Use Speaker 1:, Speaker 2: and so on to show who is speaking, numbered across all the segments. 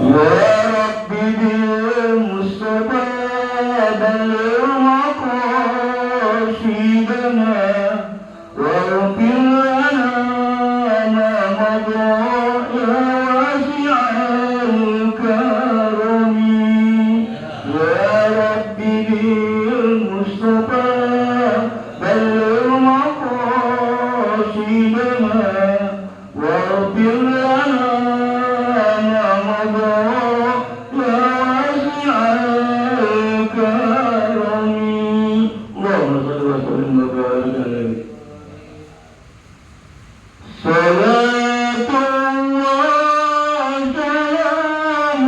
Speaker 1: يا رب بالمصطفى بلغ مقاصدنا واغفر لنا ما مضى يا واسع الكرم يا رب بالمصطفى بلغ مقاصدنا واغفر لنا ما مضى يا واسع الكرم اللهم صل وسلم وبارك عليه صلاة الله سلام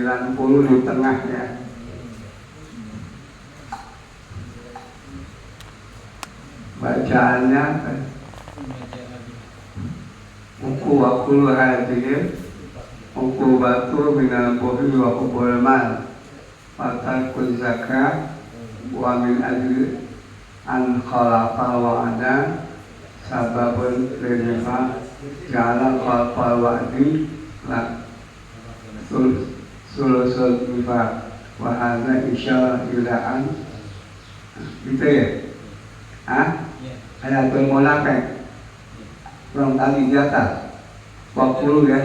Speaker 2: 90 di tengah ya. Bacaannya Uku wakul hadir Uku batu minal bohi wa kubul mal Fatakul zakat Wa min adli an khalafa wa ada Sababun lirifa Jala khalafa wa adi La sulusul nifak Wa hadha isya ilaan. Gitu ya? Ayatul munafik belum kali di atas 20 ya.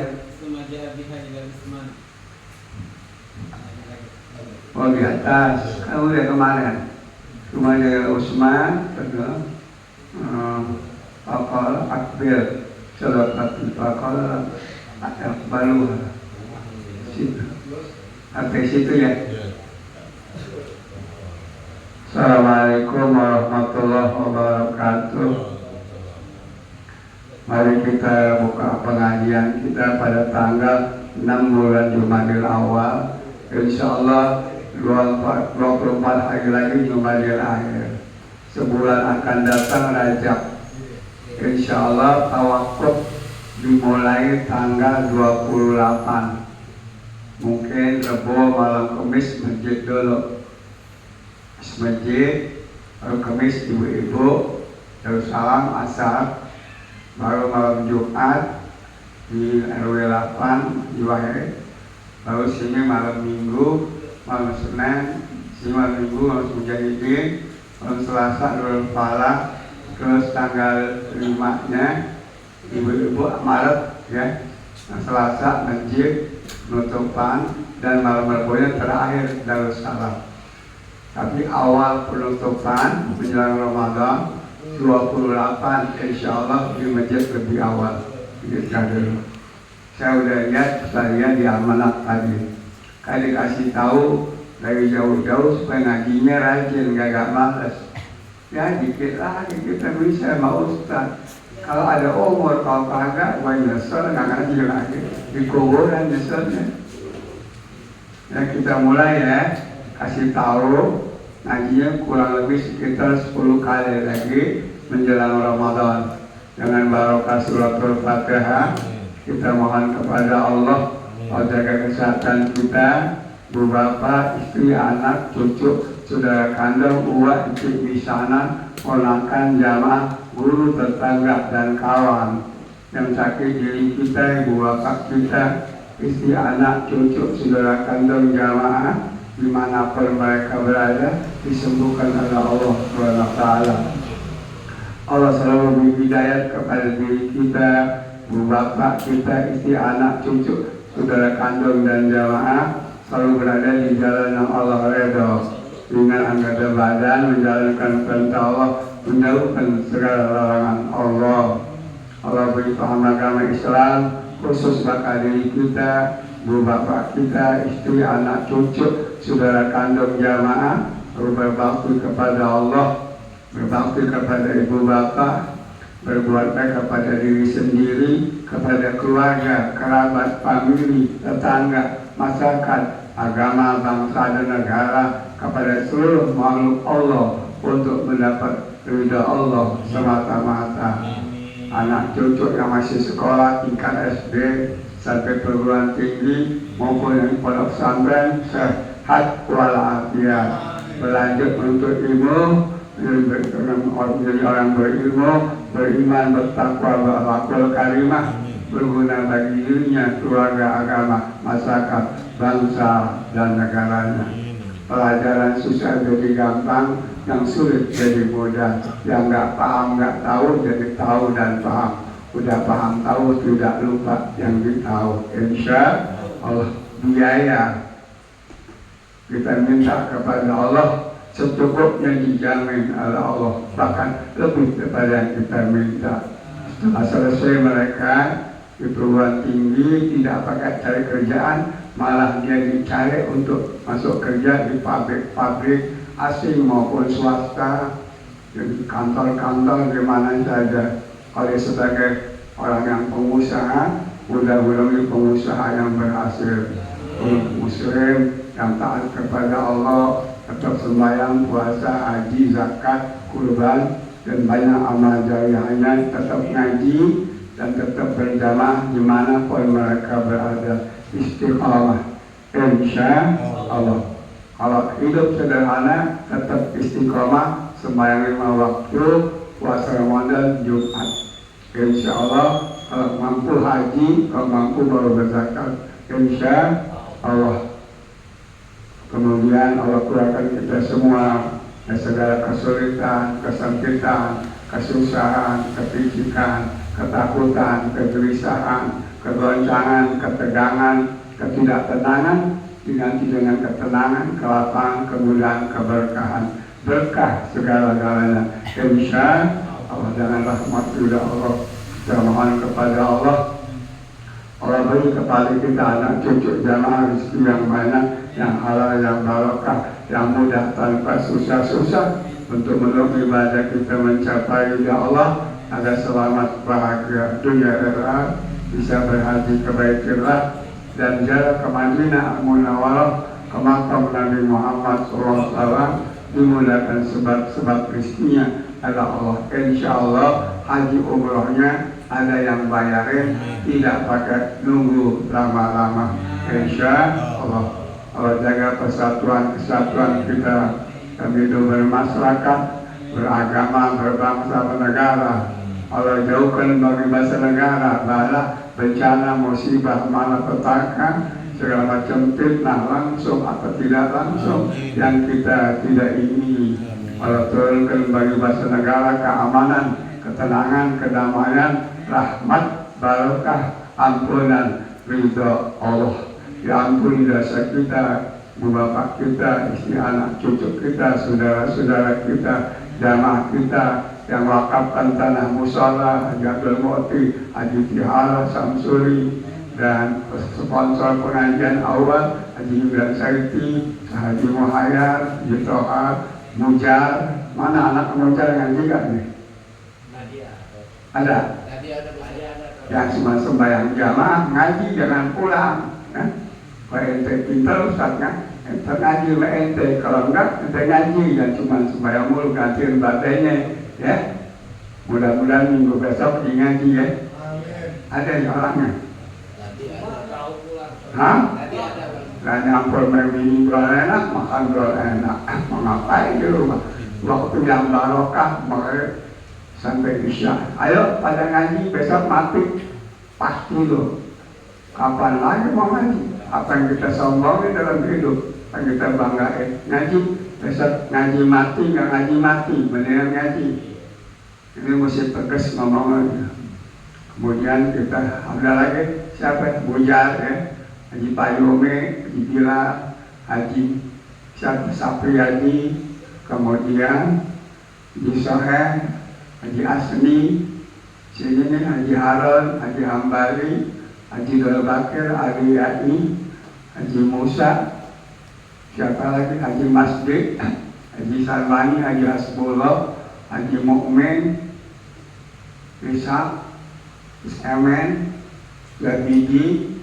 Speaker 2: Oh di atas. Kamu lihat kemarin Sumaja Usman kedua Akal Akbil Salatul Akal Akbalu situ. Sampai situ ya. Assalamualaikum warahmatullahi wabarakatuh. Mari kita buka pengajian kita pada tanggal 6 bulan Jumadil Awal. Insyaallah 24 hari lagi Jumadil Akhir. Sebulan akan datang Rajab. Insyaallah tawakuf dimulai tanggal 28. Mungkin Rabu malam Kamis masjid dulu. Masjid, baru Kamis ibu-ibu, Darussalam asar, baru malam Jumat di RW 8 di Wahid, baru sini malam Minggu, malam Senin, sini malam Minggu, malam Mujahidin, malam Selasa Nurul Falah, terus tanggal 5-nya ibu-ibu Maret ya, Selasa masjid penutupan dan malam Rabunya terakhir Darussalam. Tapi awal penutupan menjelang Ramadan 28 insyaallah di masjid lebih awal. Saya udah lihat saya di amanat tadi. Kali dikasih tahu dari jauh-jauh supaya ngajinya rajin, gak malas. Ya dikit lagi kita bisa sama Ustaz. Kalau ada umur kalau kagak gue nyesel nggak ngaji lagi di kuburan nyeselnya. Ya kita mulai ya. Kasih tahu ngajinya kurang lebih sekitar 10 kali lagi menjelang Ramadan. Dengan barokah suratul Fatihah kita mohon kepada Allah jaga kesehatan kita, bu bapak, istri, anak, cucu, saudara kandung, uwa, icik, misanan, ponakan, jamaah, guru, tetangga dan kawan yang sakit diri kita, ibu bapak kita, istri, anak, cucu, saudara kandung, jamaah dimanapun mereka berada disembuhkan oleh Allah SWT. Allah selalu beri hidayah kepada diri kita, ibu bapak kita, istri, anak, cucu, saudara kandung dan jamaah selalu berada di jalan yang Allah redha dengan anggota badan menjalankan perintah Allah, menjauhkan segala larangan Allah. Allah beri paham agama Islam khusus bagi diri kita, ibu bapak kita, istri, anak, cucu, saudara kandung jamaah, berbakti kepada Allah, berbakti kepada ibu bapak, berbuat baik kepada diri sendiri, kepada keluarga, kerabat, famili, tetangga, masyarakat, agama, bangsa dan negara, kepada seluruh makhluk Allah untuk mendapat ridha Allah semata-mata. Anak cucu yang masih sekolah tingkat SD sampai perguruan tinggi maupun yang pondok pesantren sehat walafiat, berlanjut menuntut ilmu, menjadi orang berilmu, beriman, bertakwa, berakhlak karimah, berguna bagi dirinya, keluarga, agama, masyarakat, bangsa dan negaranya. Pelajaran susah jadi gampang, yang sulit jadi mudah, yang nggak paham, nggak tahu jadi tahu dan paham, udah paham tahu tidak lupa yang ditahu. Insya Allah biaya kita minta kepada Allah secukupnya dijamin oleh Allah, bahkan lebih daripada yang kita minta. Setelah selesai mereka di perguruan tinggi tidak pakai cari kerjaan, malah dia dicari untuk masuk kerja di pabrik-pabrik asing maupun swasta, di kantor-kantor di mana saja. Kalau sebagai orang yang pengusaha, mudah-mudahan pengusaha yang berhasil, muslim yang taat kepada Allah, tetap sembahyang, puasa, haji, zakat, kurban, dan banyak amal jariahnya, tetap ngaji dan tetap berjamaah dimanapun mereka berada, istiqamah insya Allah. Kalau hidup sederhana tetap istiqamah, sembahyang 5 waktu, puasa Ramadan, Jumat, insya Allah. Kalau mampu haji, kalau mampu baru berzakat, insya Allah. Kemudian Allah keluarkan kita semua dari segala kesulitan, kesempitan, kesusahan, kepicikan, ketakutan, kegelisahan, kegoncangan, ketegangan, ketidaktenangan, diganti dengan ketenangan, kelapangan, kemudahan, keberkahan, berkah segala-galanya. Insya Allah, dengan rahmat Allah kita mohon kepada Allah. Allah beri kepada kita anak cucu jamaah rezeki yang banyak, yang halal, yang barokah, yang mudah tanpa susah-susah untuk menolong ibadah kita mencapai ridha Allah, agar selamat bahagia dunia akhirat, bisa berhaji ke Baitullah dan jarak ke Madinah Munawwarah ke makam Nabi Muhammad SAW, dimudahkan sebab-sebab rezekinya oleh Allah. Insya Allah haji umrohnya ada yang bayarin, tidak pakai nunggu lama-lama. Insya Allah. Allah jaga kesatuan kita, hidup bermasyarakat, beragama, berbangsa, bernegara. Allah jauhkan bagi bangsa negara bala, bencana, musibah, malapetaka, segala macam fitnah langsung atau tidak langsung yang kita tidak ingini. Allah turunkan bagi bangsa negara keamanan, ketenangan, kedamaian, rahmat, barokah, ampunan, ridha Allah. Diampuni dosa kita, ibu bapak kita, istri anak cucu kita, saudara-saudara kita, jamaah kita yang wakafkan tanah musala, Haji Abdul Mu'ti, Haji Tihara Samsuri, dan sponsor pengajian awal Haji Yudhan Saiti, Haji Muhayyar, Haji Toha, Mujar. Mana anak Mujar yang ngaji nih? Ada? Yang cuma sembahyang jamaah, ngaji jangan pulang. Kalau ente pintar Ustaznya, ente ngaji lah ente. Kalau enggak, ente ngaji dan cuma sembahyang mulu, gantiin batenya, ya. Mudah-mudahan minggu besok di ngaji ya. Ada yang orangnya? Hah? Gak nyampur minggu enak, makan enak. Mau ngapain di rumah? Waktu yang barokah, makanya sampai isya. Ayo pada ngaji, besok mati pasti loh. Kapan lagi mau ngaji? Apa yang kita sombongin dalam hidup, apa yang kita banggain? Ngaji, besok ngaji mati, nggak ngaji mati, beneran ngaji. Ini mesti tegas ngomongnya. Kemudian kita ada lagi siapa? Bujar ya, Haji Payome, Haji Bila, Haji Sapriyadi, kemudian Haji Sohen, Haji Asni, sini nih Haji Harun, Haji Hambali, Haji Dul Bakir, Ali Yai, Haji Musa, siapa lagi? Haji Masjid, Haji Salmani, Haji Hasbullah, Haji Mukmin, Ishak, Emen, Gabidi,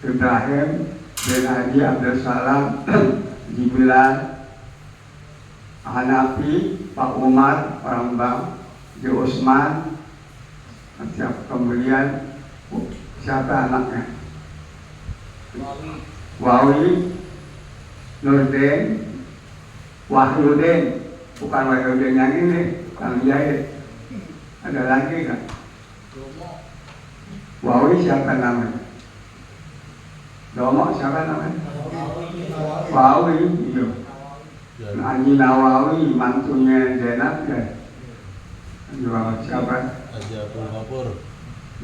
Speaker 2: Ibrahim, bin Haji Abdul Salam, Haji Bilal, Hanafi, Pak Umar, Parambang, Haji Usman, kemudian siapa anaknya? Wawi, Nurdin, Wahyudin, bukan Wahyudin yang ini, bukan Jahid. Ada lagi kan? Wawi siapa namanya? Domo siapa namanya? Wawi, iya. Haji Nawawi, mantunya Zainab ya. Siapa?
Speaker 3: Haji Abdul Ghafur.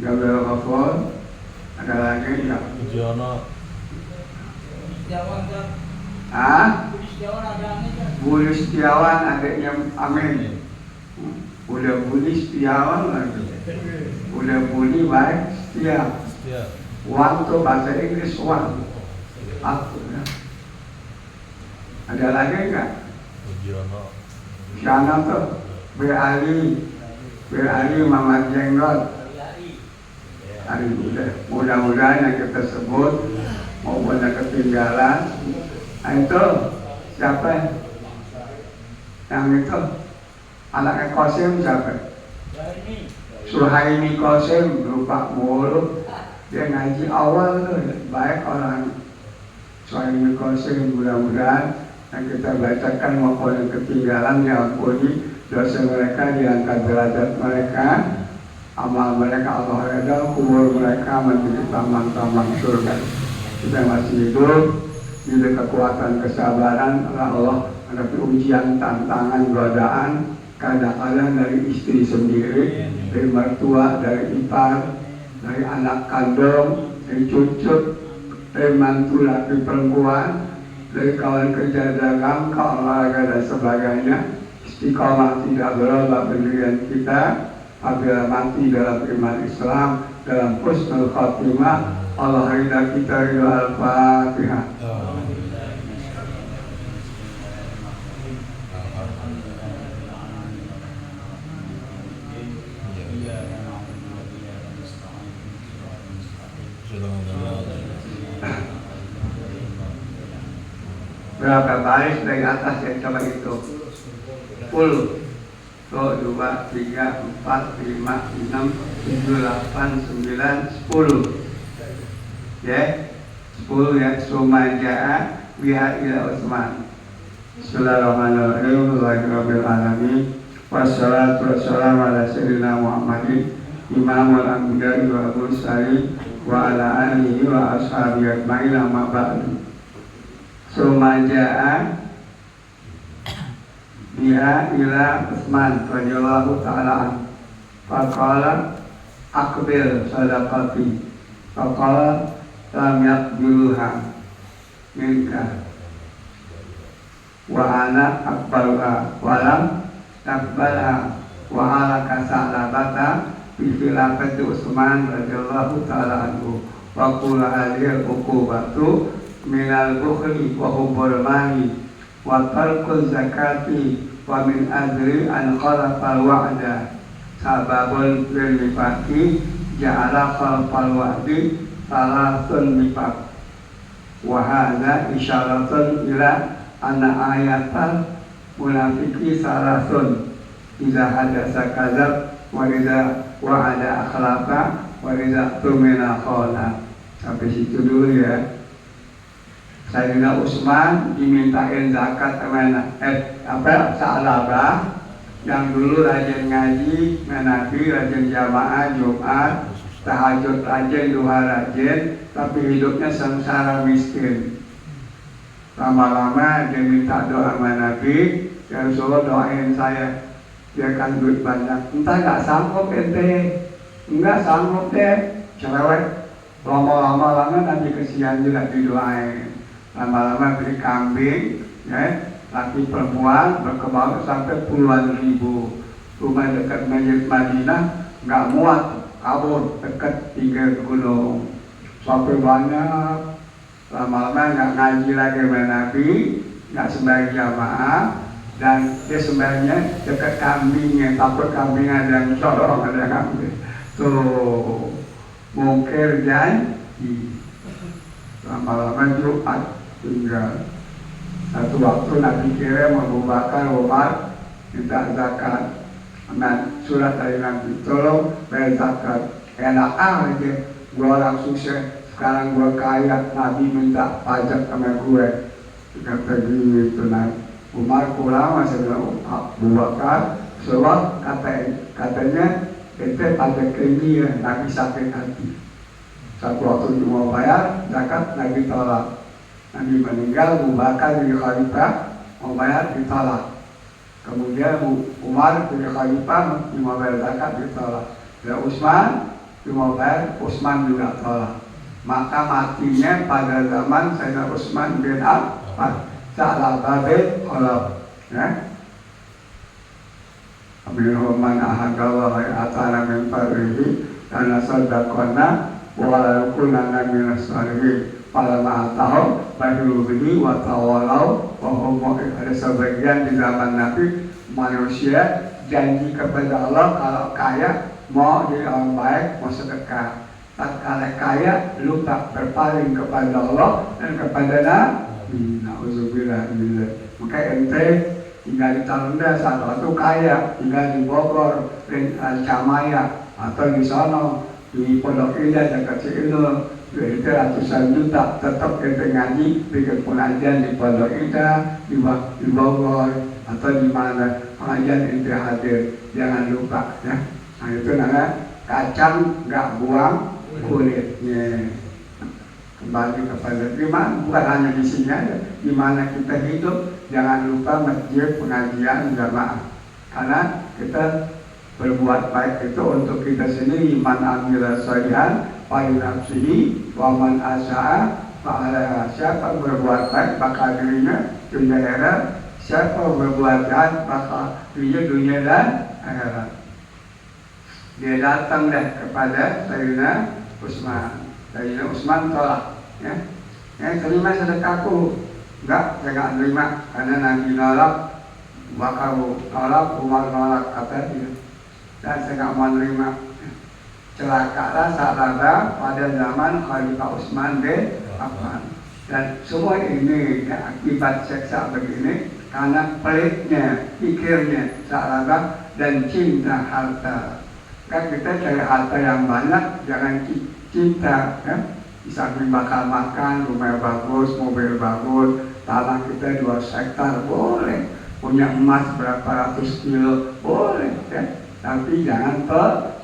Speaker 2: Abdul Ghafur. Ada lagi ya?
Speaker 3: Jono.
Speaker 2: Ah? Budi Setiawan adiknya Amin. Udah Budi Setiawan lagi. Udah Budi baik setia. Wan tuh bahasa Inggris wan. Aku ya. Ada lagi enggak?
Speaker 3: Jono.
Speaker 2: Siapa tuh? B. Ali Muhammad Jenggot. Hari mudah-mudahan yang kita sebut maupun yang ketinggalan. Nah itu siapa? Yang itu anaknya Qasim siapa? Suhaimi Qasim, lupa mulu. Dia ngaji awal tuh, baik orang Suhaimi Qasim. Mudah-mudahan yang kita bacakan maupun yang ketinggalan diampuni, dosa mereka diangkat derajat mereka, amal mereka Allah redha, kubur mereka menjadi taman-taman surga. Kita masih hidup, diberi kekuatan kesabaran oleh Allah menghadapi ujian, tantangan, godaan, kadang-kadang dari istri sendiri, dari mertua, dari ipar, dari anak kandung, dari cucu, dari mantu laki perempuan, dari kawan kerja dagang, kawan olahraga dan sebagainya. Istiqomah tidak berubah pendirian kita apabila mati dalam iman Islam, dalam husnul khatimah. Allah ridha kita, ridha. Al-Fatihah. Berapa baris dari atas yang coba itu? 10. 1, 2, 3, 4, 5, 6, 7, 8, 9, 10. Ya, 10 ya. Sumaja'a biha ila Utsman. Bismillahirrahmanirrahim. Alhamdulillahirabbil alamin. Wassalatu wassalamu ala sayyidina Muhammadin imamul anbiya'i wal mursalin wa ala alihi wa ashabihi ajma'in, amma ba'du. Sumaja'a biha ila Utsman radhiyallahu ta'ala anhu. Faqala akbil sadaqati. Faqala lam yaqbiluha minka wa ana aqbaluha wa lam taqbalha wa halaka sa'labata bi khilafati Utsman radhiyallahu ta'ala anhu wa qula hadhihi al-uqubatu minal bukhli wa hubbul mali wa tarku zakati wa min adri an khalafa wa'da sababul lil nifaqi ja'ala khalfal wa'di salasun nifaq wa hadza isyaratun ila anna ayatal munafiqi salasun idza hadasa kadzab wa idza wa'ada akhlafa wa idza tumina khana. Sampai situ dulu ya. Sayyidina Utsman dimintain zakat kemana? Sa'labah yang dulu rajin ngaji, menabi, rajin jamaah Jumat, tahajud rajin, duha rajin, tapi hidupnya sengsara miskin. Lama-lama dia minta doa sama Nabi, ya Rasulullah doain saya, dia kan duit banyak. Entah nggak sanggup ente, nggak sanggup deh, cerewet. Lama-lama Nabi kesian juga didoain. Lama-lama beli kambing, ya, laki perempuan berkembang sampai puluhan ribu. Rumah dekat Masjid Madinah nggak muat, kabur dekat pinggir gunung. Sampai banyak. Lama-lama nggak ngaji lagi sama Nabi, nggak sembahyang jamaah, dan dia sembahyangnya dekat kambingnya, takut kambing ada yang corong, ada yang ambil. Tuh, mungkir janji. Lama-lama Jumat tinggal. Satu waktu Nabi kirim Abu Bakar, Umar minta zakat. Nah, surat dari Nabi, tolong bayar zakat. Enak aja, gue orang sukses, sekarang gue kaya, Nabi minta pajak sama gue. Kata gitu, nah Umar pulang masih bilang Abu Bakar, sebab katanya ente pajak ini ya, Nabi sakit hati. Satu waktu mau bayar zakat, Nabi tolak. Nabi meninggal, Abu Bakar jadi khalifah, mau bayar ditolak. Kemudian Umar jadi khalifah, mau bayar zakat ditolak. Dan Utsman mau bayar, Utsman juga tolak. Maka matinya pada zaman Sayyidina Utsman bin Affan, Sa'labah bin Khalaf. Ya. Minhum man ahadallahu atana min fadlihi karena sadaqana wa la kunna minas salihin. Pada ma'atahu bahilu bihi wa tawalau wa hum. Ada sebagian di zaman Nabi manusia janji kepada Allah kalau kaya mau jadi orang baik, mau sedekah. tatkala kaya lupa berpaling kepada Allah dan kepada Nabi. Nauzubillah. Maka ente tinggal di Talunda saat waktu kaya, tinggal di Bogor, Camaya atau di sono di Pondok Indah dekat Ciinul, itu ratusan juta, tetap ente ngaji, bikin pengajian di Pondok Indah, di Bogor atau di mana pengajian ente hadir, jangan lupa ya. Nah itu namanya kacang nggak buang kulitnya. Kembali kepada iman, bukan hanya di sini aja, di mana kita hidup, jangan lupa masjid pengajian jamaah. Karena kita berbuat baik itu untuk kita sendiri. Man amila sholihan fali nafsihi wa man asaa fa'ala. Siapa berbuat baik bakal dirinya dunia akhirat, siapa berbuat jahat bakal dirinya dunia dan akhirat. Dia datang dah kepada Sayyidina Utsman. Sayyidina Utsman tolak, ya. Yang terima sedekahku, enggak, saya enggak terima karena Nabi nolak, bakal nolak, Umar nolak, kata dia. Dan saya enggak mau terima. Celakalah Sa'labah pada zaman Khalifah Utsman bin Affan. Dan semua ini ya, akibat seksa begini karena pelitnya, pikirnya Sa'labah dan cinta harta. Kan kita cari harta yang banyak, jangan cinta ya. Di samping bakal makan, rumah bagus, mobil bagus, tanah kita 2 hektar boleh, punya emas berapa ratus kilo boleh ya. Tapi jangan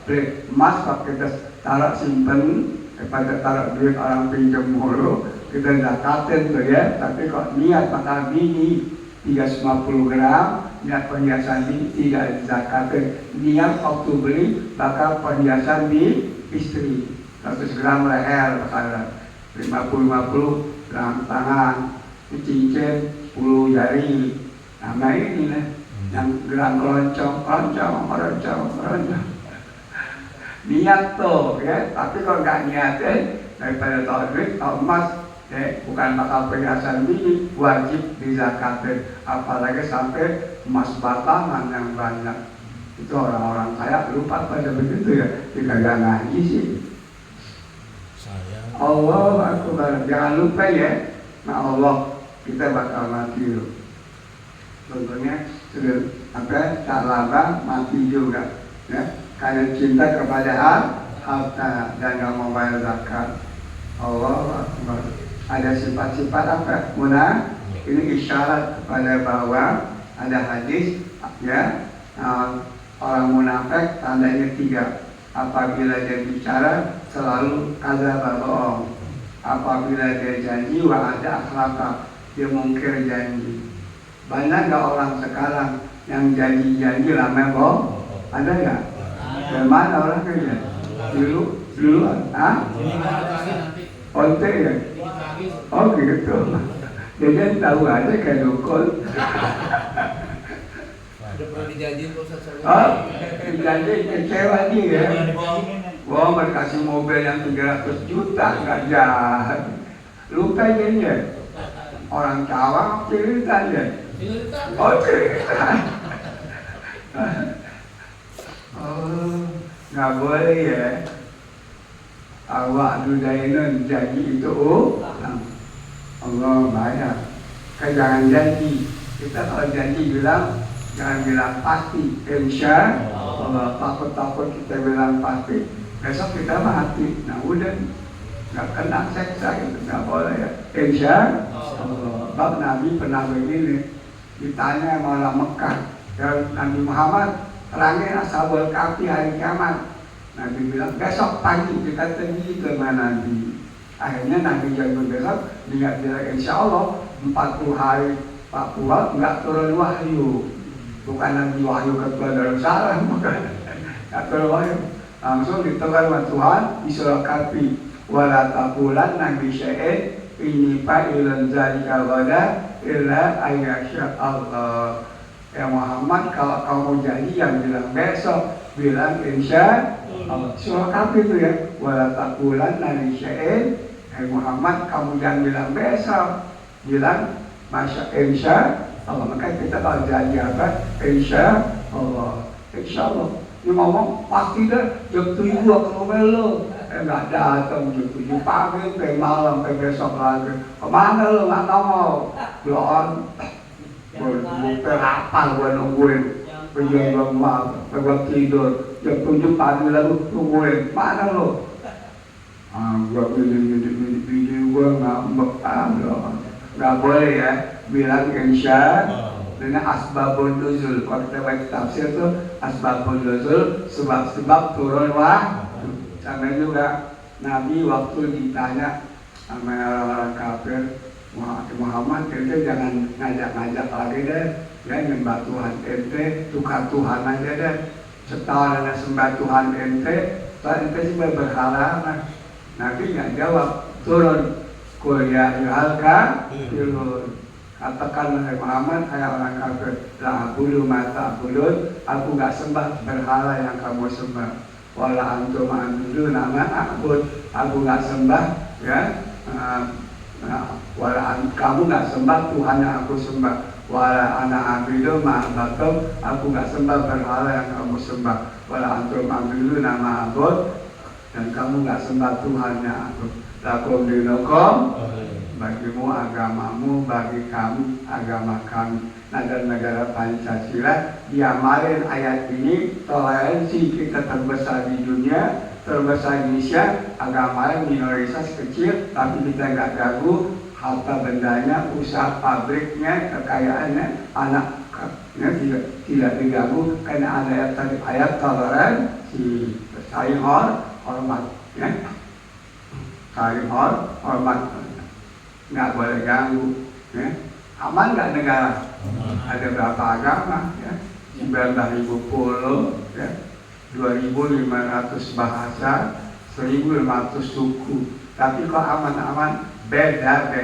Speaker 2: pelit emas kalau kita taruh simpen daripada taruh duit orang pinjam mulu, kita zakatin tuh ya. Tapi kok niat bakal bini 350 gram, niat perhiasan bini tidak zakatin. Niat waktu beli bakal perhiasan di istri 100 gram leher bakal 50-50 gram tangan, cincin 10 jari. Nah ini nih yang gerak keroncong. Niat tuh ya, tapi kalau nggak niatin daripada tahu duit, tahu emas ya, bukan bakal perhiasan bini, wajib dizakatin. Apalagi sampai emas batangan yang banyak. Itu orang-orang kaya lupa pada begitu ya, jika gak ngaji sih. Allah Akbar, jangan lupa ya, nah Allah kita bakal mati loh. Contohnya sudah Sa'labah mati juga ya, karena cinta kepada harta dan gak mau bayar zakat. Allah Akbar. Ada sifat-sifat apa? Ini isyarat kepada bahwa ada hadis ya, orang munafik tandanya 3. Apabila dia bicara selalu kadzdzaba, bohong. Apabila dia janji ada akhlak, dia mungkir janji. Banyak gak orang sekarang yang janji-janji lama bohong? Ada gak? Dari mana orangnya? Dulu Onte ya? Oh gitu. Jadi tahu aja kayak dukun.
Speaker 4: Udah pernah dijanjiin kok Ustaz.
Speaker 2: Oh, dijanjiin kecewa nih ya. Wah, berkasih mobil yang 300 juta nggak jahat. Lupa jadinya. Orang Cawang ceritanya. Oh cerita. Oh, nggak boleh ya. Awak dudainun janji itu Allah bayar. Jangan janji. Kita kalau janji bilang, jangan bilang pasti. Insya Allah, takut-takut kita bilang pasti, besok kita mati. Nah udah, nggak kena seksa itu, nggak boleh ya. Insya Allah. Bab Nabi pernah begini, ditanya sama orang Mekah, ya Nabi Muhammad terangin ashabul kahfi hari kiamat. Nabi bilang besok pagi, kita tinggi ke mana Nabi. Akhirnya Nabi jangan besok, dia bilang insya Allah 40 hari Pak Fuad nggak turun wahyu. Bukan Nabi wahyu ketua Darussalam, bukan. Nggak turun wahyu. Langsung ditekan sama Tuhan di surah Kahfi. Wala taqulan Nabi syai'in ini fa'ilun zalika ghadan illa ayyasha Allah. Ya Muhammad, kalau kamu janji yang bilang besok, bilang insya Allah. Surah Kahfi itu ya. Wala taqulan Nabi syai'in, Muhammad kamu jangan bilang besok, bilang masya insya Allah. Maka kita kalau janji apa? Insya Allah. Insya Allah. Ini ngomong pasti dah jam 7 aku ngomel lo. nggak datang jam 7 pagi, sampai malam, sampai besok lagi. Kemana lu nggak nongol? Belum. Gue terapal gue nungguin. Penjual lemah, gue tidur. Jam 7 pagi lalu nungguin. Mana lu? Gue bini gue ngambek. Nggak boleh ya. Bilang insya dengan asbabun nuzul. Kalau kita baca tafsir tuh asbabun nuzul sebab-sebab turun wahyu. Sama juga Nabi waktu ditanya sama orang-orang kafir, Muhammad ente jangan ngajak-ngajak lagi deh, ya nyembah Tuhan ente, tukar Tuhan aja deh. Setahun ada sembah Tuhan ente, setelah ente sembah berhala. Nabi nggak jawab, turun kuliah ilhalka turun. Katakan oleh Muhammad, hai orang kafir, la bulu mata bulun, aku nggak sembah berhala yang kamu sembah. Wala antum dulu nama abud, aku nggak sembah, ya. Kamu nggak sembah Tuhan yang aku sembah. Wala anak abidu ma'abatum, aku nggak sembah berhala yang kamu sembah. Wala antum dulu nama abud, dan kamu nggak sembah Tuhan yang aku. Lakum dinukum, bagimu agamamu, bagi kami agama kami. Nah, dan negara Pancasila diamalin ayat ini, toleransi kita terbesar di dunia, terbesar di Indonesia, agama minoritas kecil, tapi kita nggak ganggu harta bendanya, usaha pabriknya, kekayaannya, anaknya tidak diganggu karena ada ayat toleransi, saling hormat, ya. Saling hormat, nggak boleh ganggu, ya. Aman nggak negara? Ada berapa agama, ya? 19.000 pulau, ya. 2.500 bahasa, 1.500 suku. Tapi kok aman-aman, beda,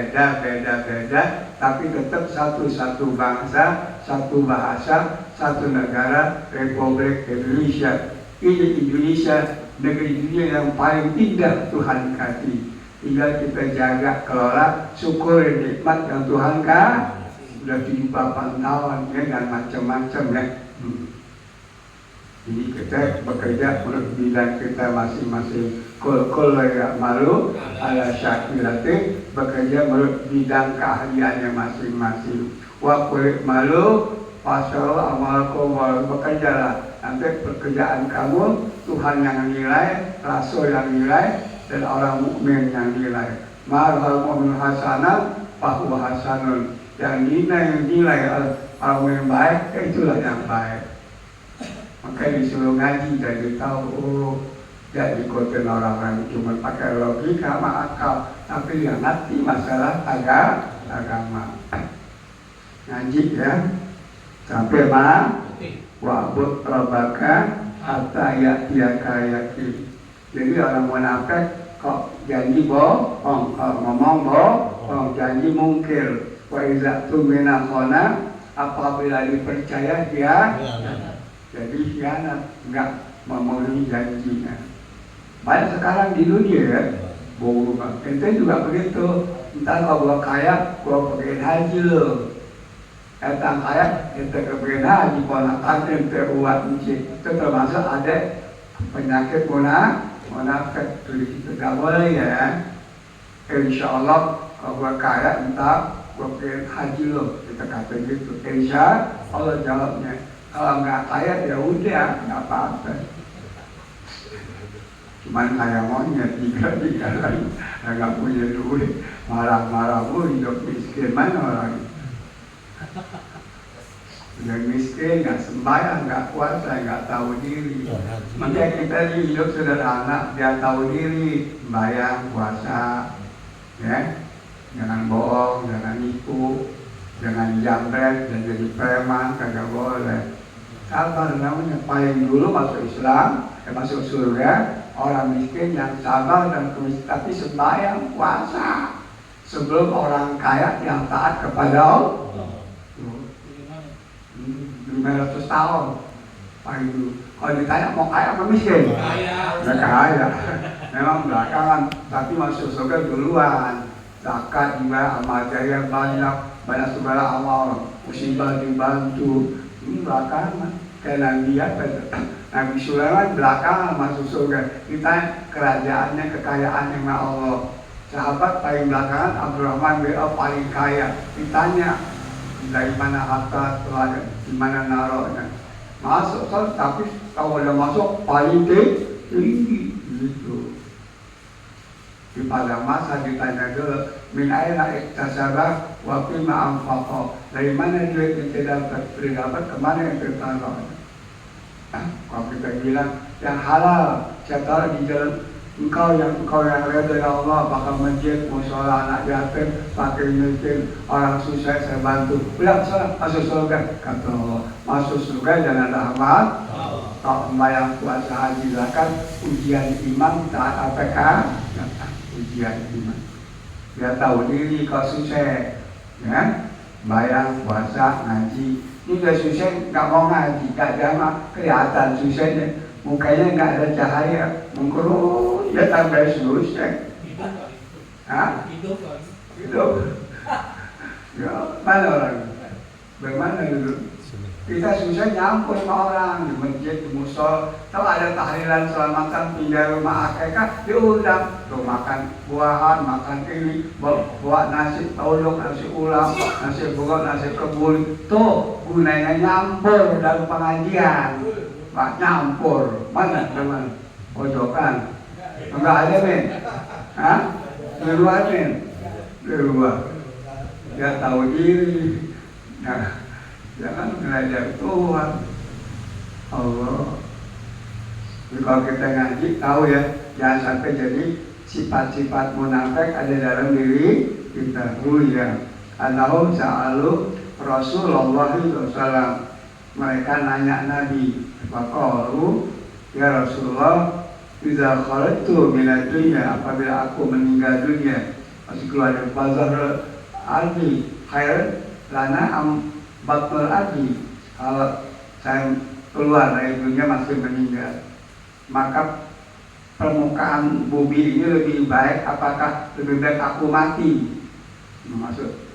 Speaker 2: tapi tetap satu bangsa, satu bahasa, satu negara, Republik Indonesia. Ini Indonesia, negeri dunia yang paling indah Tuhan kasih. Tinggal kita jaga, kelola, syukurin nikmat yang Tuhan kasih. Sudah 78 tahun, ya, dan macam-macam, ya. Jadi kita bekerja menurut bidang kita masing-masing. Kul ya malu ala syakirati, bekerja menurut bidang keahliannya masing-masing. Wa kulit malu pasal amalkum, bekerjalah. Nanti pekerjaan kamu Tuhan yang nilai, Rasul yang nilai, dan orang mukmin yang nilai. Ma'al mu'min hasanah fahuwa hasanun. Yang nilai orang yang baik, itulah yang baik. Makanya disuruh ngaji jadi tahu, jadi ikutin orang-orang cuma pakai logika sama akal, tapi yang ngerti masalah agama. Ngaji, ya, sampai wa'bud rabbaka hatta ya'tiyaka yaqin. Jadi orang munafik kok janji bohong, ngomong bohong, janji mungkir. Wa iza tumina khona, apabila dipercaya dia jadi khianat, enggak memenuhi janjinya. Banyak sekarang di dunia, ya, bohong. Ente juga begitu. Entar kalau gua kaya, gua pergi haji lo. Etang kaya, ente pergi haji, ponakan ente uat masjid. Itu termasuk ada penyakit munafik. Itu nggak boleh, ya. Insya Allah kalau gua kaya, entar gua pergi haji lo. Kita kata gitu. Insya Allah jawabnya. Kalau nggak kaya ya udah, nggak apa-apa. Cuman kayak monyet juga nggak punya duit, marah-marah hidup miskin, mana orang udah miskin, nggak sembahyang, nggak puasa, nggak tahu diri. Makanya kita hidup sederhana, dia tahu diri, sembahyang, puasa, ya, jangan bohong, jangan nipu, jangan jambret, dan jadi preman, kagak boleh. Apa namanya, paling dulu masuk Islam, masuk surga, orang miskin yang sabar dan kemis, tapi sembahyang, puasa, sebelum orang kaya yang taat kepada Allah. 500 tahun paling dulu. Kalau ditanya mau kaya apa miskin? Nggak kaya. Memang belakangan, tapi masuk surga duluan. Zakat juga, amal jariah banyak segala amal, musibah dibantu. Belakangan, karena dia Nabi Sulaiman belakangan masuk surga. Kita kerajaannya, kekayaannya sama Allah. Sahabat paling belakangan Abdurrahman bin Auf paling kaya. Ditanya dari mana harta telah, di mana naruhnya. Masuk tapi kalau udah masuk paling tinggi gitu. Di pada masa ditanya dulu, min aina iktasaba wa fima anfaqa. Dari mana duit yang didapat, kemana yang ditaruh? Kalau kita bilang yang halal, saya taruh di jalan engkau yang reda dari Allah, bakal masjid, musola, anak yatim, pakai miskin, orang susah saya bantu. Udah sana masuk surga, kata Allah. Masuk surga jangan rahmat. Kalau membayang puasa haji zakat, ujian iman taat APK, ujian iman. Dia tahu diri kalau susah, ya, bayang puasa ngaji. Ini udah susah, nggak mau ngaji, nggak jamaah, kelihatan susahnya. Mukanya nggak ada cahaya, mengkurus, dia tambah susah. Hah? Hidup. Ya, mana orang? Bagaimana dulu? Kita susah nyampur sama orang di masjid, di musol. Tahu ada tahlilan selamatan pindah rumah akekah, diundang. Tuh makan buahan, makan ini, bawa nasi tolong, nasi ulam, nasi bogor, nasi kebun. Tuh gunanya nyampur dalam pengajian. Pak nyampur, mana teman? Pojokan. Enggak ada men. Hah? Di luar men. Di luar. Dia tahu diri. Nah, jangan belajar Tuhan Allah. Jadi kalau kita ngaji tahu ya, jangan sampai jadi sifat-sifat munafik ada dalam diri kita. Ya, Annahum sa'alu Rasulullah SAW. Mereka nanya Nabi, faqalu ya Rasulullah, idza kharajtu minad dunya, apabila aku meninggal dunia, masih keluar dari bazar ardi khair lana am batnul ardi. Kalau saya keluar dari dunia masih meninggal, maka permukaan bumi ini lebih baik, apakah lebih baik aku mati? Maksud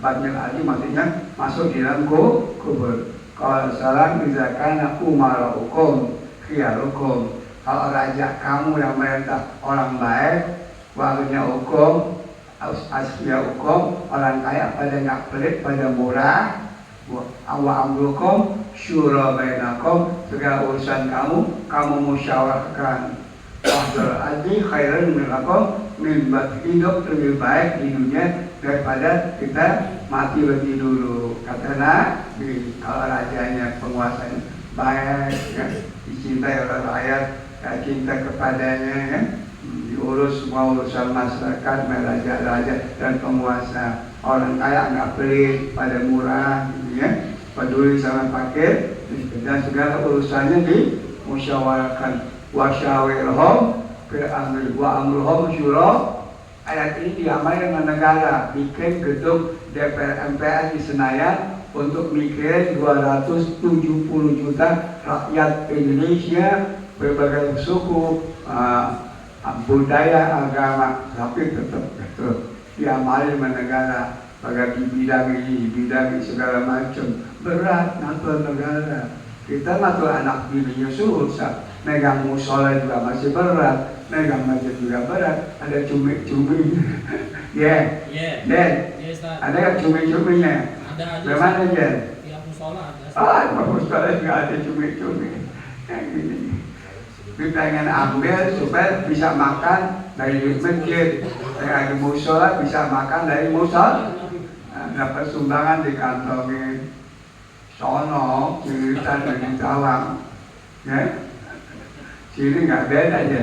Speaker 2: batnul ardi maksudnya masuk di dalam kubur. Kalau salam izakana umara hukum khiyarukum, kalau raja kamu yang merintah orang baik, wakilnya hukum asliya hukum, orang kaya pada nggak pelit, pada murah. Wa amrukum syura bainakum, segala urusan kamu musyawarahkan. Wahdur aji khairan minakum, mimbat hidup lebih baik di dunia daripada kita mati lebih dulu. Katanya kalau rajanya, penguasanya baik, ya, dicintai oleh rakyat, cinta kepadanya, ya, diurus semua urusan masyarakat, raja-raja dan penguasa. Orang kaya nggak pelit, pada murah, gitu ya, peduli sama fakir, dan segala urusannya dimusyawarahkan. Wasyawirhum fil amri wa amruhum syura. Ayat ini diamal dengan negara, bikin gedung DPR MPR di Senayan untuk mikirin 270 juta rakyat Indonesia, berbagai suku, budaya, agama, tapi tetap diamal dengan negara. Bagai di bidang ini segala macam, berat ngatur negara. Kita ngatur anak bininya susah, megang musola juga masih berat, megang masjid juga berat, ada cumi-cumi. Ya, ada kan cumi-cuminya?
Speaker 5: Ada.
Speaker 2: Bagaimana Jen?
Speaker 5: Tiap musola ada.
Speaker 2: Di musola juga ada cumi-cumi. Yang gini. Kita pengen ambil supaya bisa makan dari masjid, dari musola bisa makan dari musola. Dapat sumbangan di kantongin. Sono, cerita dari Cawang, ya, sini nggak beda aja.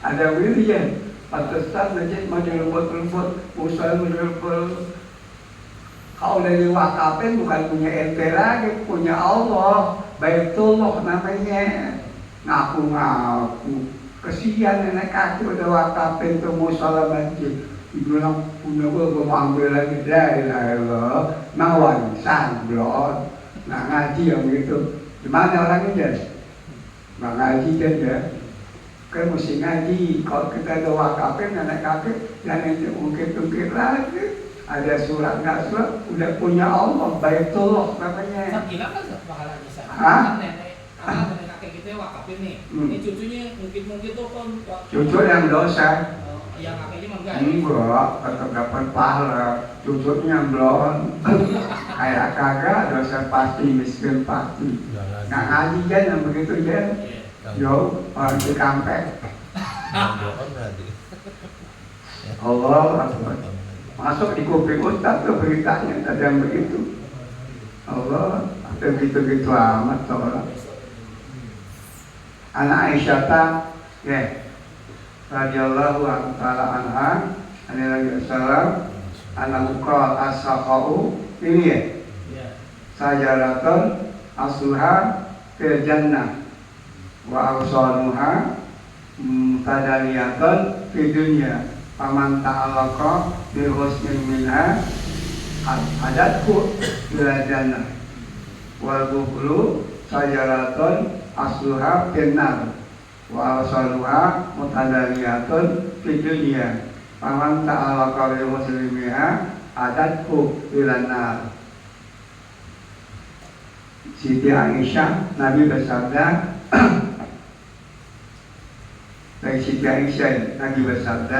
Speaker 2: Ada wirian, Pakistan masjid model lembut, musola model lembut. Kalau dari wakafin bukan punya ente lagi, punya Allah, Baitullah namanya. Ngaku-ngaku, kesian nenek kaki udah wakafin tuh musola masjid. Dibilang punya gue mau ambil lagi, la ilaha illallah, warisan belum, nggak ngaji yang gitu. Gimana orangnya Jan? Nggak ngaji Jan ya? Kan mesti ngaji. Kalau kita ada wakafin, nenek kakek, jangan ungkit-ungkit lagi. ada surat nggak surat, udah punya Allah, Baitullah namanya.
Speaker 4: Kan gila kan pahala bisa.
Speaker 2: Hah?
Speaker 4: Kan nenek kakek kita wakafin nih. Ini cucunya mungkin tuh kan
Speaker 2: Cucu yang dosa.
Speaker 4: yang kakeknya mah enggak.
Speaker 2: Enggak, tetap dapat pahala. Cucunya belum. Kayak kagak, dosa pasti, miskin pasti. Nggak ngaji kan yang begitu kan? Yo, orang di kampek. Allah Akbar. Masuk di kuping Ustaz tuh beritanya tadi yang begitu. Allah, ada gitu-gitu amat orang. Anak Aisyah ya, radhiyallahu ta'ala anha, Nabi sallallahu anak qala as-saqau ini ya. Sajaratun asluha fil jannah wa awsanuha tadaliyatun fid dunya. Paman ta'alaqa bi husnin minha adatku ila jannah wal bukhlu sajaratun asluha finnar wa awsaluha mutadaliyatun fid dunya. Paman ta'alaqa bi husnin minha adatku ila nar. Siti Aisyah, Nabi bersabda dari Siti Aisyah, Nabi bersabda,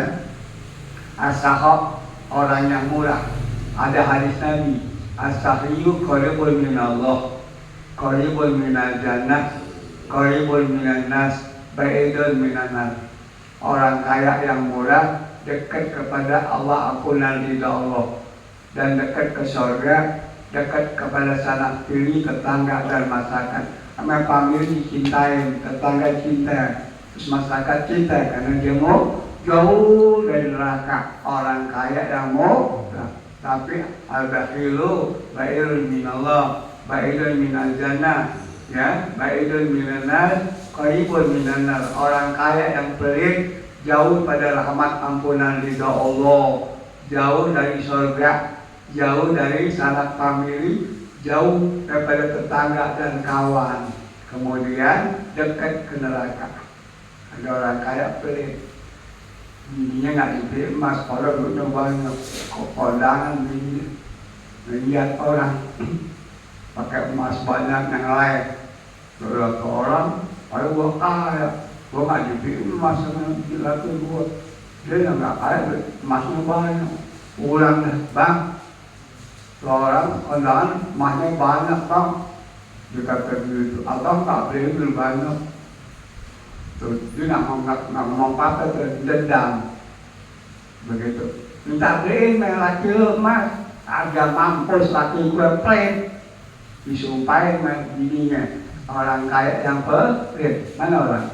Speaker 2: as-sahab orang yang murah. Ada hadis Nabi, as-sahiyu qaribun minallah, qaribun minal jannah, qaribun minan nas, ba'idun minan nas. Orang kaya yang murah dekat kepada Allah, ampunan ridha Allah, dan dekat ke surga, dekat kepada sanak diri, tetangga dan masyarakat. Sama famili dicintai, tetangga cinta, terus masyarakat cinta karena dia mau jauh dari neraka. Orang kaya yang mau, tapi al-bakhilu ba'idun minallah, ba'idun minal jannah, ya, ba'idun minan nas, qaribun minan nar. Orang kaya yang pelit jauh pada rahmat ampunan ridha Allah, jauh dari surga, jauh dari sanak famili, jauh daripada tetangga dan kawan. Kemudian dekat ke neraka. Ada orang kaya pelit, bininya nggak dibeli emas, orang punya banyak, kondangan bininya. Lihat orang pakai emas banyak yang lain, kalau ke orang, ayo gua kaya, gua nggak dibeli emas sama laki gua, dia nggak kaya, emasnya banyak. Pulang deh, bang, orang kondangan emasnya banyak bang, dikata begitu, abang tak beli banyak. Tuh, dia nggak ngomong apa tuh, dendam begitu. Minta beliin laki lu mas, agak mampus laki gue pelit, disumpahin sama bininya. Orang kaya yang pelit, mana orang?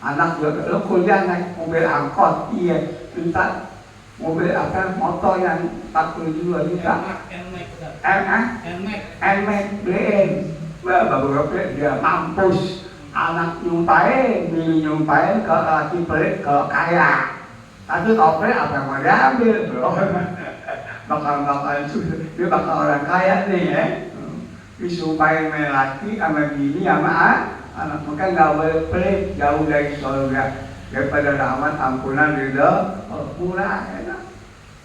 Speaker 2: Anak gue, lu kuliah naik mobil angkot, iya, minta mobil apa, motor yang 42 juta. Nmax beliin, baru pelit dia mampus. Anak nyumpahin, bini nyumpahin ke laki pelit, ke kaya. Tapi kalau pelit apa yang mau diambil bro? Bakal susah, dia bakal orang kaya nih ya. Disumpahin sama laki, sama bini, sama anak. Maka gak boleh pelit, jauh dari surga. Daripada rahmat ampunan ridha, murah enak.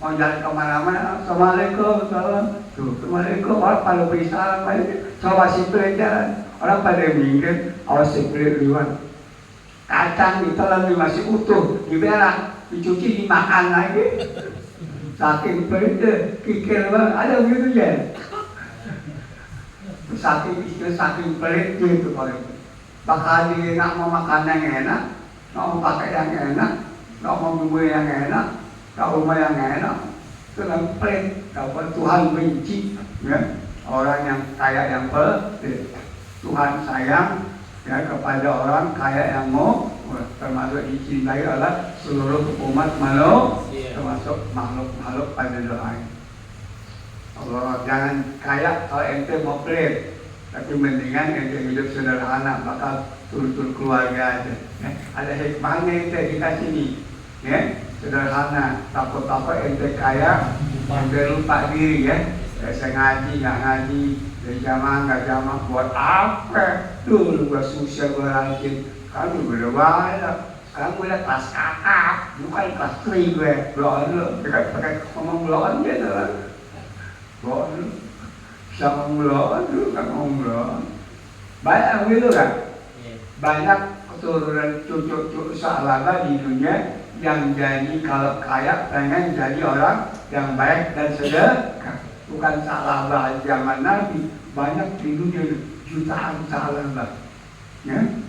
Speaker 2: Mau jalan kemana-mana, assalamualaikum, salam. Tuh, assalamualaikum, orang pada beri salam, coba si pelit jalan. Orang pada minggir, awas si pelit liwat. Kacang ditelan masih utuh, diberak, dicuci, dimakan lagi. Saking pelit deh, kikir banget, ada begitu ya. Saking pelit gitu kalau itu. Bakal dia nggak mau makan yang enak, nggak mau pakai yang enak, nggak mau bumbu yang enak, nggak rumah yang enak. Itu yang pelit, dapat Tuhan benci, ya. Orang yang kaya yang pelit. Tuhan sayang ya kepada orang kaya yang mau, termasuk dicintai oleh seluruh umat manusia, termasuk makhluk-makhluk pada doa. Allah jangan kaya kalau ente mau pelit, tapi mendingan ente hidup sederhana, bakal tur keluarga aja. Ya. Ada hikmahnya ente dikasih nih, ya sederhana. Takut-takut ente kaya, ente lupa diri ya. Saya ngaji, nggak ngaji, dari jamaah nggak jamaah, buat apa? Dulu gua susah, gua rajin, kami udah banyak, Sekarang gue liat kelas kakak, bukan kelas 3 gue. Belon lu, pakai ngomong belon gitu lah. Belon lu, bisa ngomong belon lu, kan ngomong belon. Banyak gitu kan? Banyak keturunan cucu-cucu sahabat di dunia yang jadi kalau kaya pengen jadi orang yang baik dan sedekah. Bukan sahabat zaman Nabi, banyak di dunia jutaan sahabat. Ya?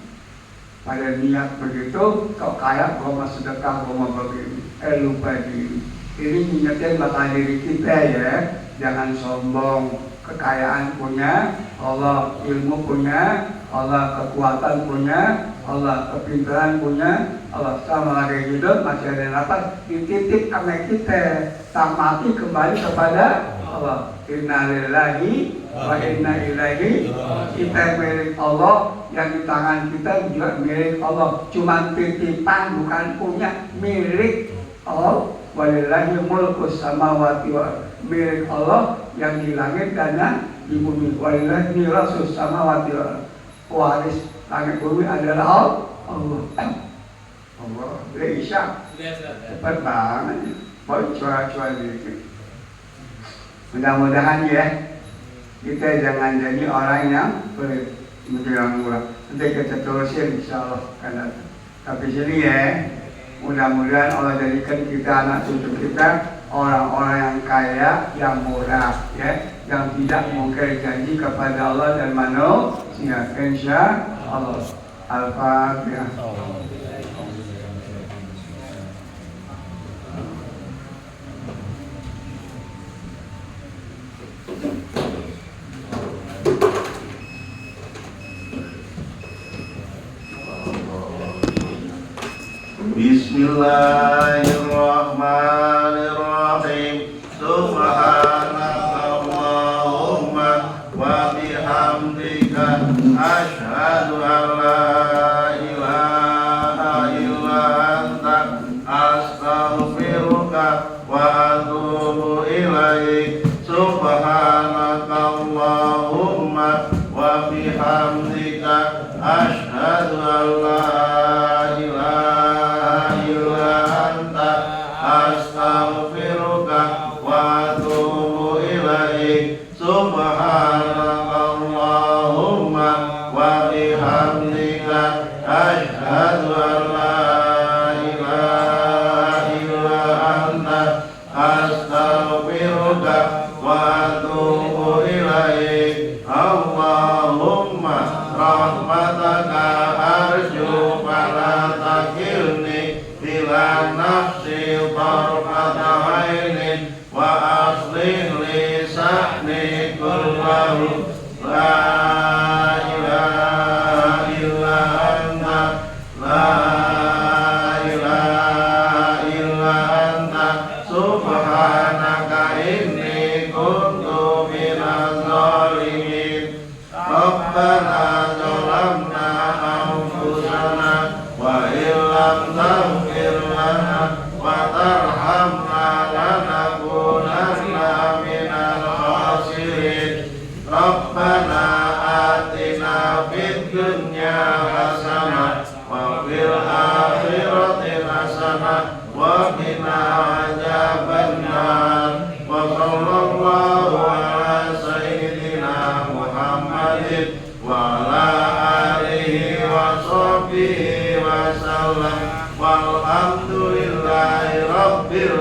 Speaker 2: Pada niat begitu, kau kaya, kau mau sedekah, kau mau begini. Lupa diri. Ini ngingetin bakal diri kita ya. Jangan sombong. Kekayaan punya Allah, ilmu punya Allah, kekuatan punya Allah, kepintaran punya Allah. Sama lagi hidup masih ada nafas, dititip sama kita. Tak mati kembali kepada Allah. Inna lillahi wa inna ilaihi. Kita milik Allah, yang di tangan kita juga milik Allah. Cuma titipan, bukan punya, milik Allah. Walillahi mulkus samawati wa, milik Allah yang di langit dan di bumi. Walillahi mirasus samawati wa, waris langit bumi adalah Allah. Allah. Udah isya. Cepat banget. Boleh cuaca dikit. Mudah-mudahan ya kita jangan jadi orang yang pelit menjelang murah. Nanti kita terusin insya Allah kan. Tapi sini ya, mudah-mudahan Allah jadikan kita anak cucu kita orang-orang yang kaya, yang murah, ya, yang tidak mungkir janji kepada Allah dan manusia. Insya Allah. Al-Fatihah.
Speaker 5: Bismillahirrahmanirrahim. Subhanakallahumma wa bihamdika asyhadu an la ilaha illa anta astaghfiruka wa atubu ilaik. Subhanakallahumma wa bihamdika asyhadu an la walhamdulillahi rabbil